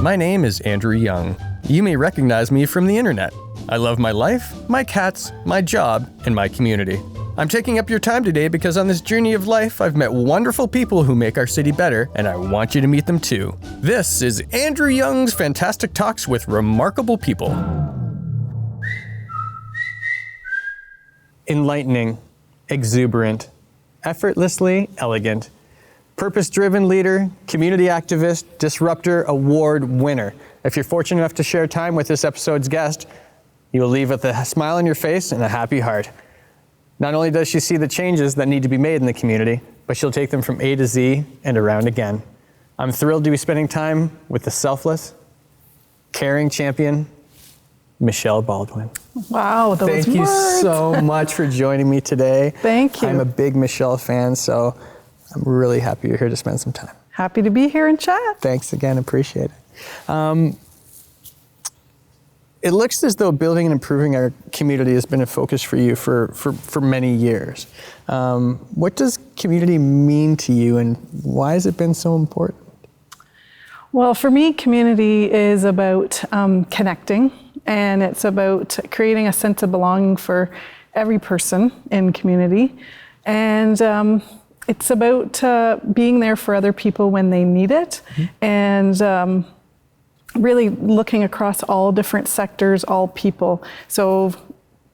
My name is Andrew Young. You may recognize me from the internet. I love my life, my cats, my job, and my community. I'm taking up your time today because on this journey of life, I've met wonderful people who make our city better, and I want you to meet them too. This is Andrew Young's Fantastic Talks with Remarkable People. Enlightening, exuberant, effortlessly elegant, purpose-driven leader, community activist, disruptor, award winner. If you're fortunate enough to share time with this episode's guest, you will leave with a smile on your face and a happy heart. Not only does she see the changes that need to be made in the community, but she'll take them from A to Z and around again. I'm thrilled to be spending time with the selfless, caring champion, Michelle Baldwin. Wow, those words. Thank you so much for joining me today. Thank you. I'm a big Michelle fan, so I'm really happy you're here to spend some time. Happy to be here and chat. Thanks again, appreciate it. It looks as though building and improving our community has been a focus for you for many years. What does community mean to you, and why has it been so important? Well, for me, community is about connecting, and it's about creating a sense of belonging for every person in community. And it's about being there for other people when they need it, and really looking across all different sectors, all people. So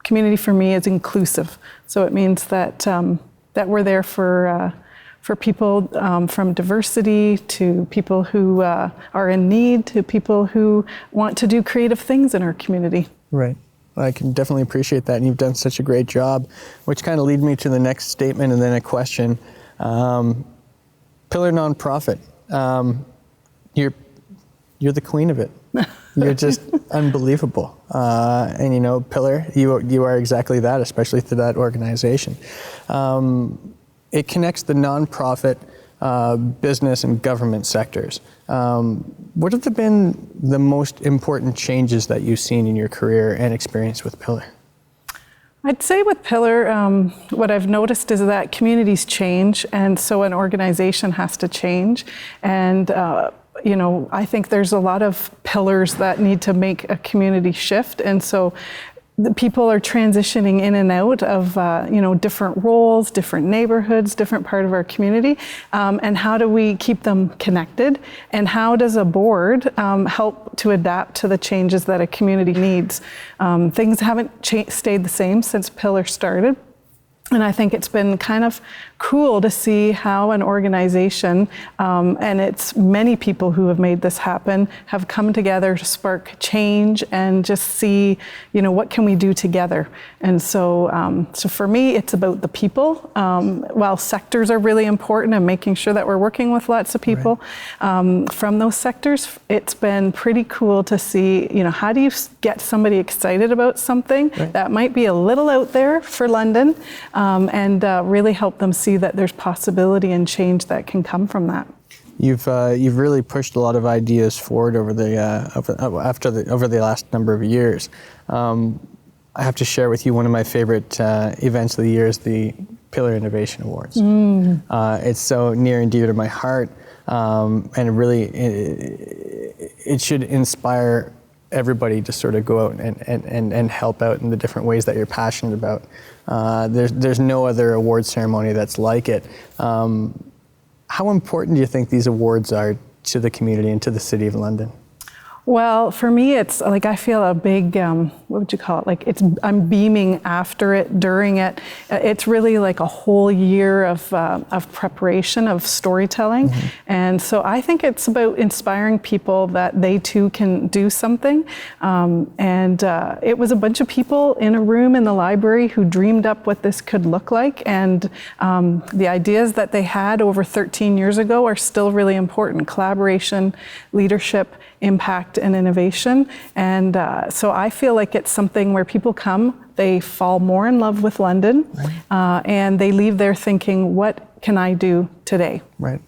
community for me is inclusive. So it means that that we're there for people from diversity to people who are in need to people who want to do creative things in our community. Right. I can definitely appreciate that, and you've done such a great job, which kind of leads me to the next statement and then a question. Pillar nonprofit. You're the queen of it. You're just unbelievable. And you know, Pillar, you are exactly that, especially through that organization. It connects the nonprofit, business and government sectors. What have been the most important changes that you've seen in your career and experience with Pillar? I'd say with Pillar, what I've noticed is that communities change, and so an organization has to change. And you know, I think there's a lot of pillars that need to make a community shift, and so the people are transitioning in and out of you know, different roles, different neighborhoods, different part of our community, and how do we keep them connected, and how does a board help to adapt to the changes that a community needs? Things haven't stayed the same since Pillar started. And I think it's been kind of cool to see how an organization, and it's many people who have made this happen, have come together to spark change and just see, you know, what can we do together? And so, so for me, it's about the people. While sectors are really important and making sure that we're working with lots of people from those sectors, it's been pretty cool to see, you know, how do you get somebody excited about something that might be a little out there for London, and really help them see that there's possibility and change that can come from that. You've really pushed a lot of ideas forward over the last number of years. I have to share with you one of my favorite events of the year is the Pillar Innovation Awards. It's so near and dear to my heart, and really it should inspire everybody to sort of go out and help out in the different ways that you're passionate about. There's no other award ceremony that's like it. How important do you think these awards are to the community and to the City of London? Well, for me, it's like I feel a big, what would you call it? Like I'm beaming after it, during it. It's really like a whole year of preparation, of storytelling. And so I think it's about inspiring people that they too can do something. And it was a bunch of people in a room in the library who dreamed up what this could look like. And the ideas that they had over 13 years ago are still really important. Collaboration, leadership, impact, and innovation. And so I feel like it's something where people come, they fall more in love with London, and they leave there thinking, what can I do today? Right.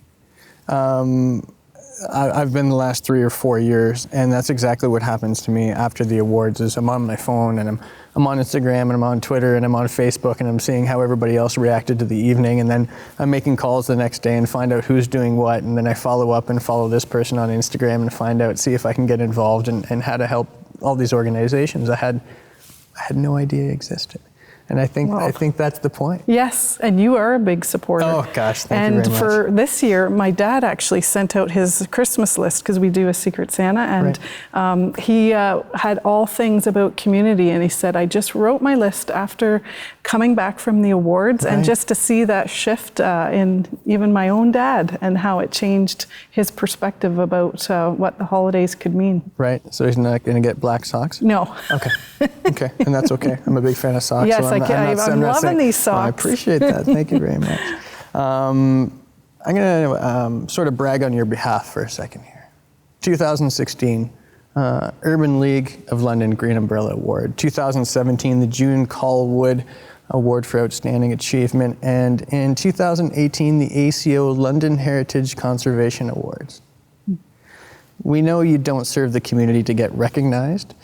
I've been the last 3 or 4 years, and that's exactly what happens to me after the awards. Is I'm on my phone and I'm on Instagram and I'm on Twitter and I'm on Facebook and I'm seeing how everybody else reacted to the evening, and then I'm making calls the next day and find out who's doing what, and then I follow up and follow this person on Instagram and find out, see if I can get involved and how to help all these organizations I had no idea existed. And I think that's the point. Yes, and you are a big supporter. Oh gosh, thank you very much. And for this year, my dad actually sent out his Christmas list, because we do a Secret Santa, and he had all things about community, and he said, I just wrote my list after coming back from the awards, and just to see that shift in even my own dad and how it changed his perspective about what the holidays could mean. Right, so he's not going to get black socks? No. Okay, okay, and that's okay. I'm a big fan of socks. Yes, so I'm loving these socks. I appreciate that. Thank you very much. I'm going to sort of brag on your behalf for a second here. 2016, Urban League of London Green Umbrella Award. 2017, the June Colwood Award for Outstanding Achievement. And in 2018, the ACO London Heritage Conservation Awards. We know you don't serve the community to get recognized.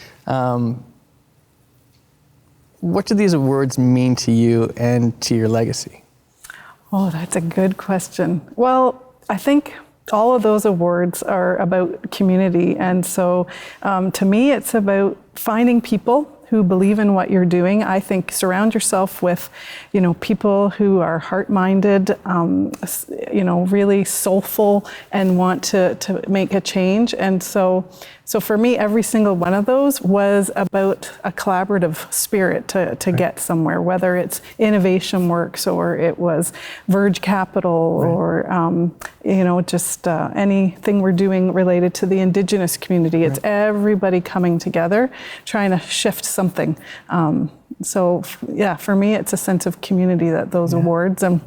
What do these awards mean to you and to your legacy? Oh, that's a good question. Well, I think all of those awards are about community. And so to me, it's about finding people who believe in what you're doing. I think surround yourself with, people who are heart-minded, really soulful and want to make a change. And so for me, every single one of those was about a collaborative spirit to get somewhere, whether it's Innovation Works or it was VERGE Capital or, just anything we're doing related to the Indigenous community. It's everybody coming together, trying to shift something. For me, it's a sense of community that those awards. And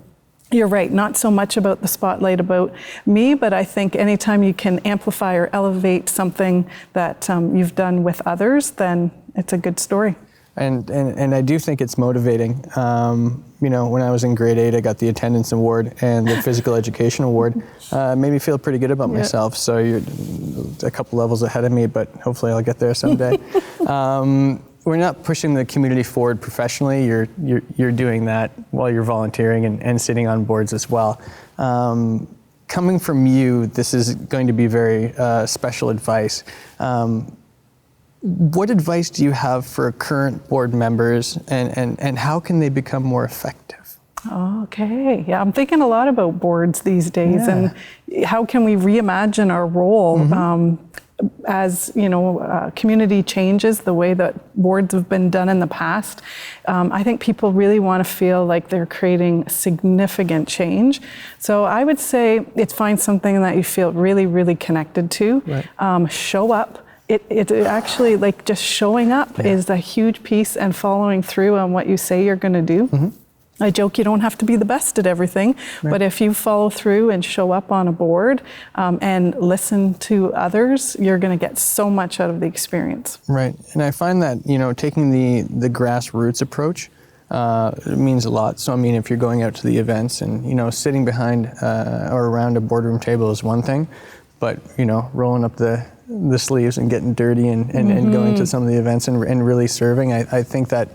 you're right, not so much about the spotlight about me, but I think anytime you can amplify or elevate something that you've done with others, then it's a good story. And I do think it's motivating. When I was in grade 8, I got the attendance award and the physical education award. Made me feel pretty good about myself. So you're a couple levels ahead of me, but hopefully I'll get there someday. We're not pushing the community forward professionally. You're doing that while you're volunteering and sitting on boards as well. Coming from you, this is going to be very special advice. What advice do you have for current board members, and how can they become more effective? Okay, yeah, I'm thinking a lot about boards these days, and how can we reimagine our role as community changes the way that boards have been done in the past. I think people really want to feel like they're creating significant change. So I would say it's find something that you feel really, really connected to. Show up. It actually, like, just showing up is a huge piece, and following through on what you say you're going to do. I joke you don't have to be the best at everything, but if you follow through and show up on a board and listen to others, you're going to get so much out of the experience. Right, and I find that, taking the grassroots approach it means a lot. So, I mean, if you're going out to the events and, sitting behind or around a boardroom table is one thing, but, rolling up the sleeves and getting dirty and going to some of the events and really serving, I think that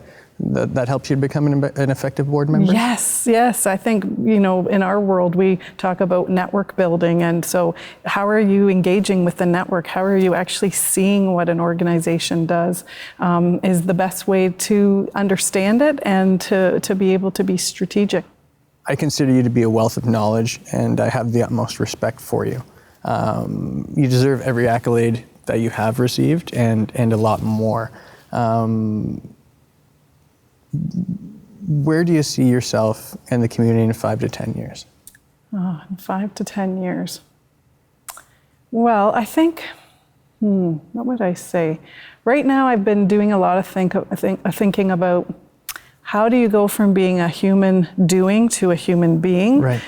helps you become an effective board member? Yes. I think, in our world, we talk about network building. And so how are you engaging with the network? How are you actually seeing what an organization does is the best way to understand it and to be able to be strategic. I consider you to be a wealth of knowledge, and I have the utmost respect for you. You deserve every accolade that you have received and a lot more. Where do you see yourself and the community in 5 to 10 years? In 5 to 10 years. Well, I think, what would I say? Right now, I've been doing a lot of thinking about how do you go from being a human doing to a human being. Right.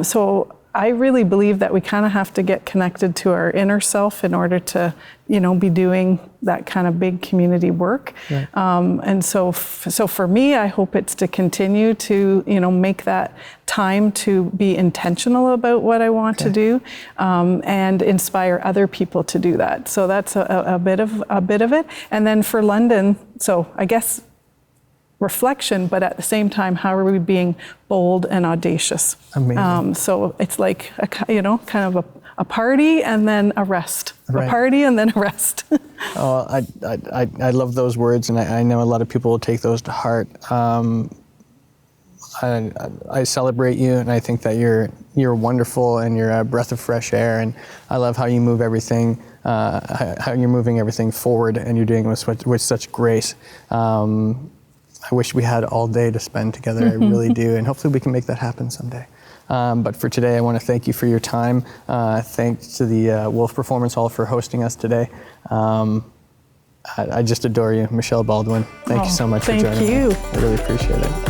So I really believe that we kind of have to get connected to our inner self in order to, be doing that kind of big community work. Right. And so for me, I hope it's to continue to, make that time to be intentional about what I want to do, and inspire other people to do that. So that's a bit of it. And then for London, so I guess reflection, but at the same time, how are we being bold and audacious? Amazing. So it's like kind of a party and then a rest. Right. A party and then a rest. Oh, I love those words, and I know a lot of people will take those to heart. I celebrate you, and I think that you're wonderful, and you're a breath of fresh air, and I love how you move everything, how you're moving everything forward, and you're doing it with such grace. I wish we had all day to spend together. I really do, and hopefully we can make that happen someday. But for today, I want to thank you for your time. Thanks to the Wolf Performance Hall for hosting us today. I just adore you, Michelle Baldwin. Thank you so much for joining me. Thank you. I really appreciate it.